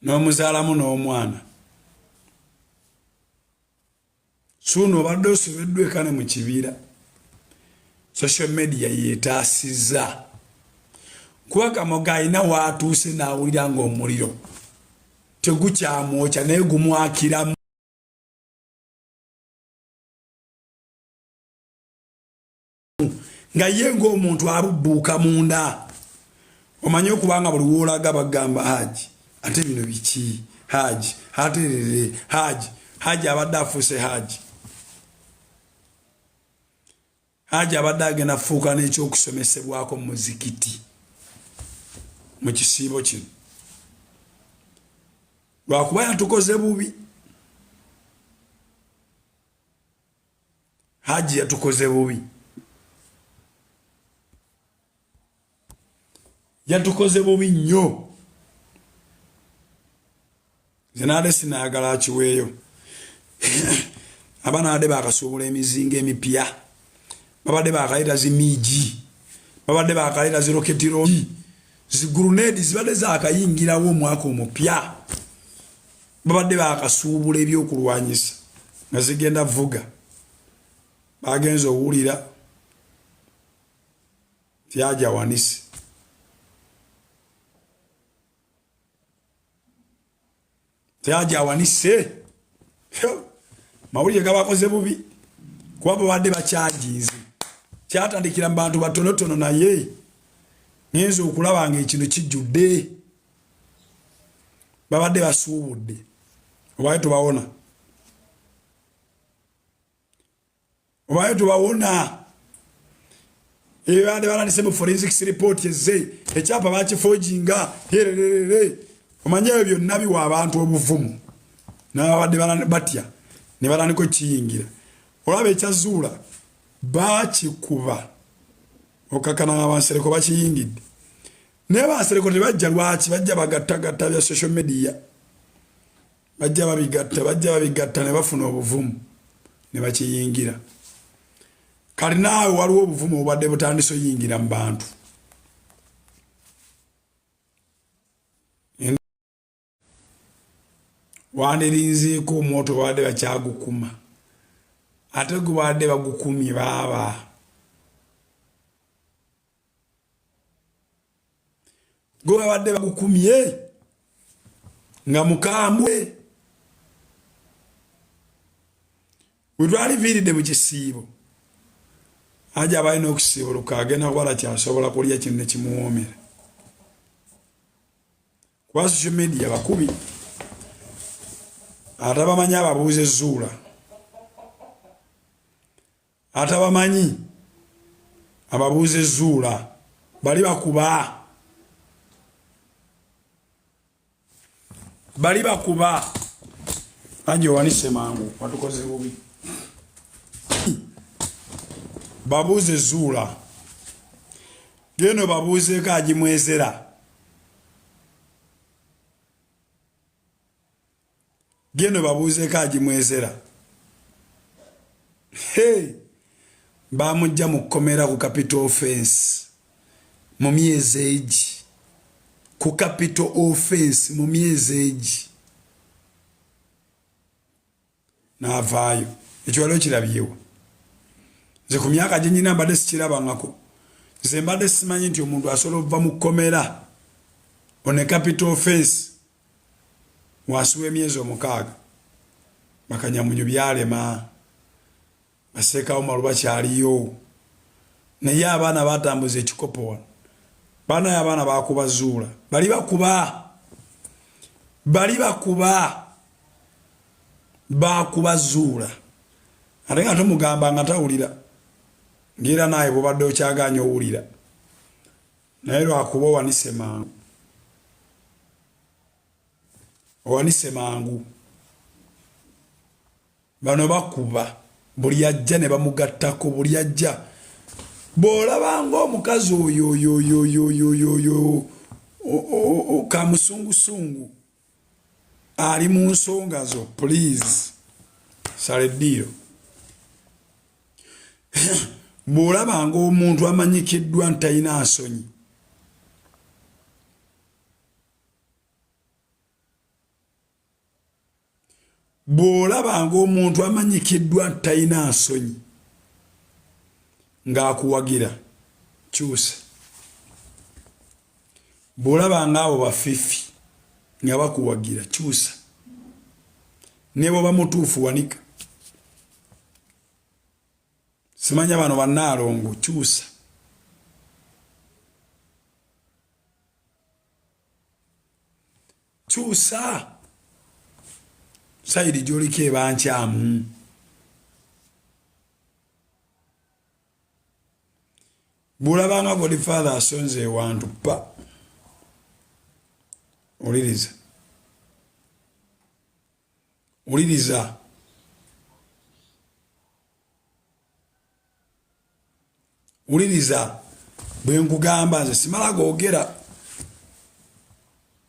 n'omuzaalamu n'omwana suno badde osobeddwe kane mu kibiira social media yeetaasiza kuba Kamoga alina waatuuse n'awulira ng'omuliro tegukyamwokya naye gumwakiramu nga ye ng'omuntu abubbuuka munda omanye okubanga buli woolaga bagamba Haji ate bino biki Haji aterere Haji abadde afuuse Haji abadde agenda fuuka n'ekyokusomesebwako mu muzikiti mu kisiibo kino lwakuba yatukoze bubi Haji yatukoze bubi yatukoze bubi nnyo zenade sinayagala akiweeyo abaana badde bakasuubula emizinga emipya babadde bakayita zimiigi babadde bakayita ziroketiro zigurunedi zibadde zakayingirawo omwaka omupya babadde bakasuubula ebyokulwanyisa nga zigenda vuga bagenza owulira tyaja wanise tyaja wanise mawulire gabakoze bubi kuba babadde bakyaginze kyatandikira mu bantu batonotono naye ngenza okulaba nga ekintu kijjudde babadde basuubudde obaye tubawona ebibadde balandise mu forensics report eze ekyapa bakifojinga omanye ebyo byonna biwa abantu obuvumu n'ababadde batya ne balandiko kiyingira olaba ekyazuula bakikuba okakana abansereko bakiyingidde naye bansereko tebajja lwaki bajja bagattagatta bya social media bajja babigatta ne bafuna obuvumu ne bakiyingira kale naawe waliwo obuvumu obubadde butandise oyingira mu bantu wanderinzeeko omwoto babadde bakyagukuma ate gubadde bagukumye baaba gwe babadde bagukumye nga mukambwe wetwaliviiridde mu kisiibo Haji abalina okusiibuluka agenda kuba kyasobola kulya kino ne kimuwoomera kuba social media bakubi atabamanyi ababuuze Zuula atabamanyi ababuuze Zuula bali bakuba Haji wanise mangu watukoze bubi babuuze Zuula geno babuuzeeko agimwezera bamujja mu kkomera ku capital offense mu myezi egi ku capital offense mu myezi egi n'avaayo ekyo waliwo kirabyewa nze ku myaka gye nyina mbadde sikirabangako nze mbadde simanyi nti omuntu asobola okuva mu kkomera on a capital offense wansi w'emyezi 6 bakanyamunyu byalema baseekawo malu bakyaliyo naye abaana batambuza ekikopo wano baana y'abaana bakuba Zuula bali bakuba Zuula ate nga tomugamba nga tawulira ngera naye bwobadde okyaganya owulira naye lwakuba owanise mangu bano bakuba buli ajja ne bamugattako buli ajja bw'olabanga omukazi oyo kamusungusungu ali mu nsonga zo please saleddiiro bw'olabanga omuntu amanyikiddwa ntalina nsonyi bw'olabanga omuntu amanyikiddwa talina nsonyi ng'akuwagira kyusa. Bw'olabanga abo bafifi nga bakuwagira kyusa. Ne bw'oba mutuufu wanika. Simanya bano bannaalongo kyusa. Kyusa. Sayidi gy'oliko eba nkyamu. Bw'olabanga Godfather asonze ewantu pa. Oliriza. Oliriza. Oliriza. Bwe nkugamba nze simala googera.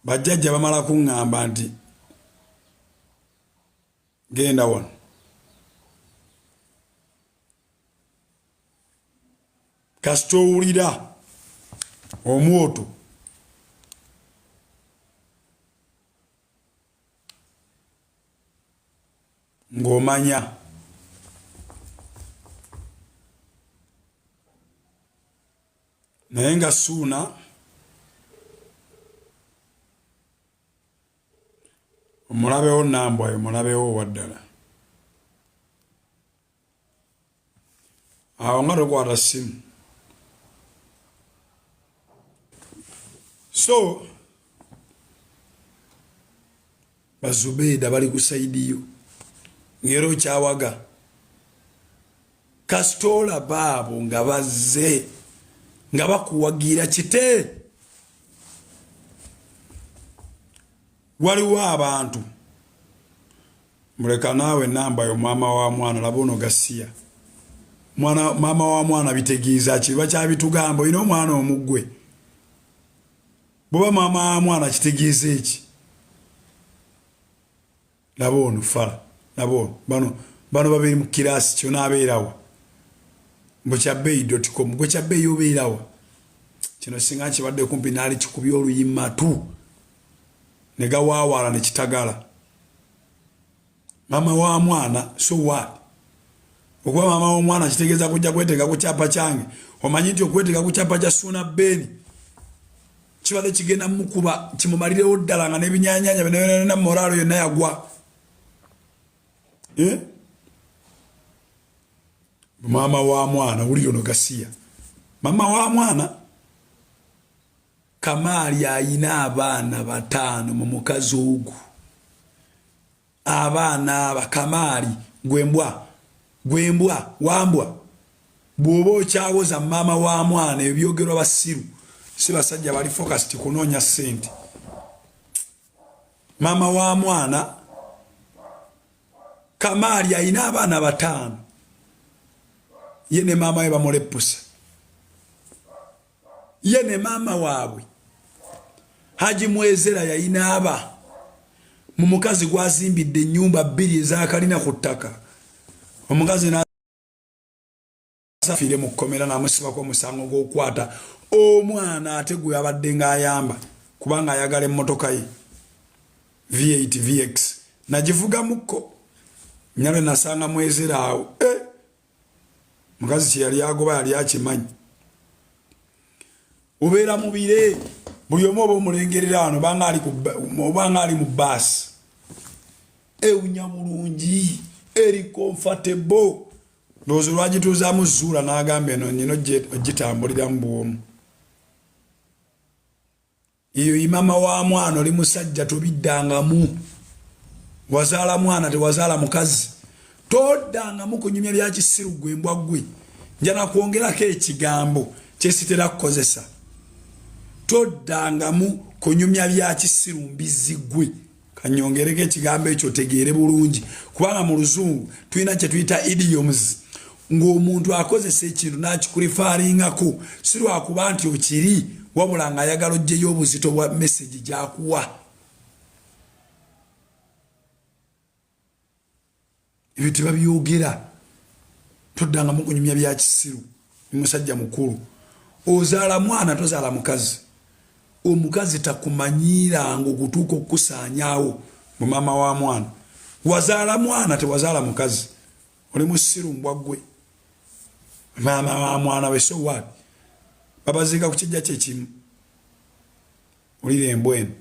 Bajjajja bamala kuŋŋamba nti genda wano. Kasita owulira omwoto ng'omanya naye nga suuna omulabewo Nambwayo omulabewo waddala. Awo nga tokwata ssimu. So Bazubeida bali ku sayidi yo ng'era okyawaga kasita olaba abo nga bazze nga bakuwagira kite. Waliwo abantu muleka naawe Nambwayo maama wa mwana laba ono Gasiya maama wa mwana bitegeeza ki bakyabitugamba olina omwana omugwe bw'oba maama wa mwana kitegeeza eki. Laba ono Fala laba ono bano babiri mu kiraasi kyona abeerawa mbwekyabbeeyi.com gwe kyabbeeyi obeerawa kino singa kibadde kumpi naali kikubya oluyimatu ne gawaawaala ne kitagala. Maama wa mwana so what? Okuba maama w'omwana kitegeeza kujja kweteeka ku kyapa kyange omanyi nti okweteeka ku kyapa kya Suuna Beni kibadde kigenda mukuba kimumalirewo ddala nga n'ebinyaanyanya bina moraalo yonna yagwa. Maama wa mwana wuli ono Gasiya maama wa mwana Kamaali ayina abaana 5 mu mukazi ogwo. Abaana aba Kamaali gwembwa wambwa bw'oba okyawoza maama wa mwana ebyogerwa basiru si basajja bali focused kunoonya ssente. Maama wa mwana Kamaali ayina abaana 5 ye ne maama we bamuleppusa. Ye ne maama waabwe Haji Mwezera yayina aba mu mukazi gwazimbidde ennyumba 2 ez'akalina ku ttaka. Omukazi n'asafiire mu kkomera n'amusibako omusango gw'okukwata omwana ate gwe yabadde ng'ayamba kubanga ayagala emmotoka ye V8 VX nagivugamukko. Nyalwe nasanga Mwezera awo mukazi kye yali agoba yali akimanyi. Obeera mu bire buli omu oba omulengerera wano obanga ali mu baasi ewunya bulungi eri comfortable ndowooza lwagituuzaamu Zuula n'agamba eno nyina ogitambuliramu bwomu. Eyo maama wa mwana oli musajja tobiddangamu. Wazaala mwana tewazaala mukazi toddangamu kunyumya bya kisiru gwe mbwa gwe. Njana kwongerako ekigambo kyesitera kukozesa. Toddangamu kunyumya bya kisiru mbizi gwe. Kanyongereko ekigambo ekyo tegeere bulungi kubanga mu Luzungu tulina kye tuyita idioms. Ng'omuntu akozesa ekintu n'akikulifaalingako si lwakuba nti okiri wabula ng'ayagala oggyeyo obuzito bwa message gy'akuwa. Ebyo tebabyogera. Toddangamu kunyumya bya kisiru musajja mukulu. Ozaala mwana tozaala mukazi. Omukazi takumanyiiranga okutuuka okukusaanyaawo mu maama wa mwana. Wazala mwana tewazala mukazi. Oli musiru mbwagwe. Mama wa mwana we, so what? Babazika ku kijja kye kimu. Olire embwenu.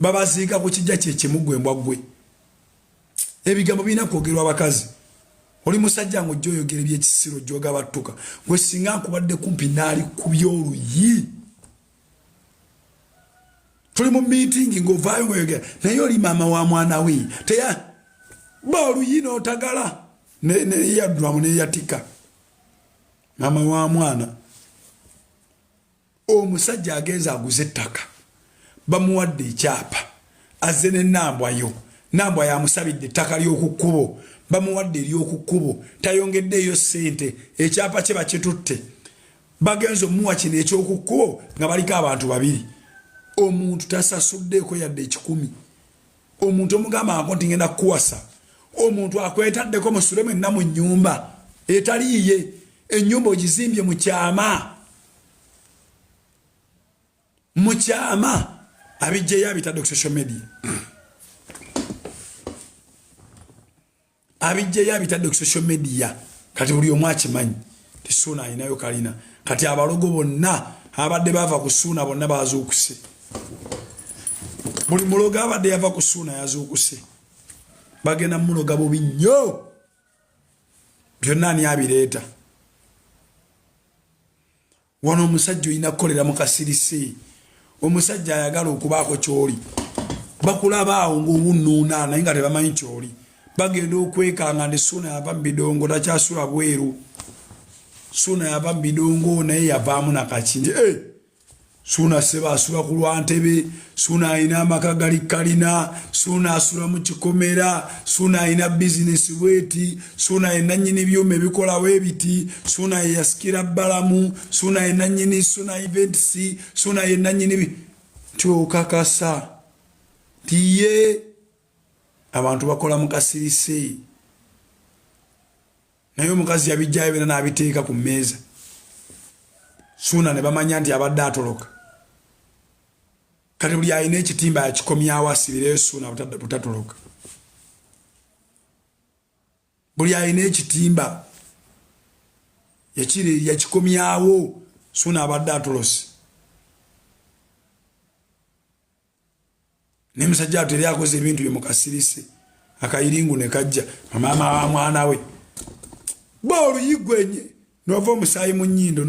Babazika ku kijja kye kimu gwe mbwagwe. Ebigambo bina kwogerwa abakazi. Oli musajja ngo jjoyogera ebyekisiro jjoga battuka. Gwe singa nkubadde kumpi naali ku by'oluyi. Tuli mu meeting ng'ovaayo ng'oyogera. Naye oli maama wa mwana we. Teya boluyi n'otagala. Ne yaddwamu ne yatika. Maama wa mwana. Omusajja agenza aguze ettaka. Bamuwadde ekyapa. Azze n'ennambwa yo. Nambwa yamusabidde ettaka ly'okukkubo. Bamuwadde ery'okukkubo. Tayongeddeeyo ssente. Ekyapa kye bakitutte. Bagenza omuwa kino eky'okukkubo nga baliko abantu babiri. Omuntu tasasuddeeko yadde 10. Omuntu omugamba akonti ngenda kuwasa. Omuntu akwetaddeko musule mwenna mu nnyumba. Etaliiye. Ennyumba ogizimbye mu kyama. Mu kyama. Abijjeyo abitadde ku social media. Abijjeyo abitadde ku social media. Kati buli omu akimanyi. Tisuuna alinayo kalina. Kati abalogo bonna abadde bava ku Suuna bonna bazuukuse. Buli muloga abadde yava ku Suuna yazuukuse. Bagenda muloga bubi nnyo. Byonna ani abireeta. Wano omusajja olina kukolera mu kasirise. Omusajja ayagala okubaako kyoli. Bakulaba awo ng'owunnuuna naye nga tebamanyi kyoli. Bagenda okwekanga ndi Suuna yava mu bidongo takyasula bweru. Suuna yava mu bidongo naye yavaamu nakakindi. Suuna seba asula ku lwantebe. Suuna alina amaka gali kalina. Suuna asula mu kikomera. Suuna alina bizinesi bweti. Suuna ye nannyini byuma ebikola weebiti. Suuna ye yasikira bbalamu. Suuna ye nannyini Suuna events. Suuna ye nannyini kyokakasa. Tiye abantu bakola mu kasirise. Naye omukazi yabijjayo bina n'abiteeka ku mmeeza. Suuna ne bamanya nti abadde atoloka. Kati buli alina ekitimba yakikomyawo asibireyo Suuna butatoloka. Buli alina ekitimba yakikomyawo Suuna abadde atolose. Ne musajja ateri akoze ebintu bye mu kasirise. Akayiringu ne kajja. Maama wa mwana we. Boluyi gwenye. Nova omusaayi mu nnyindo.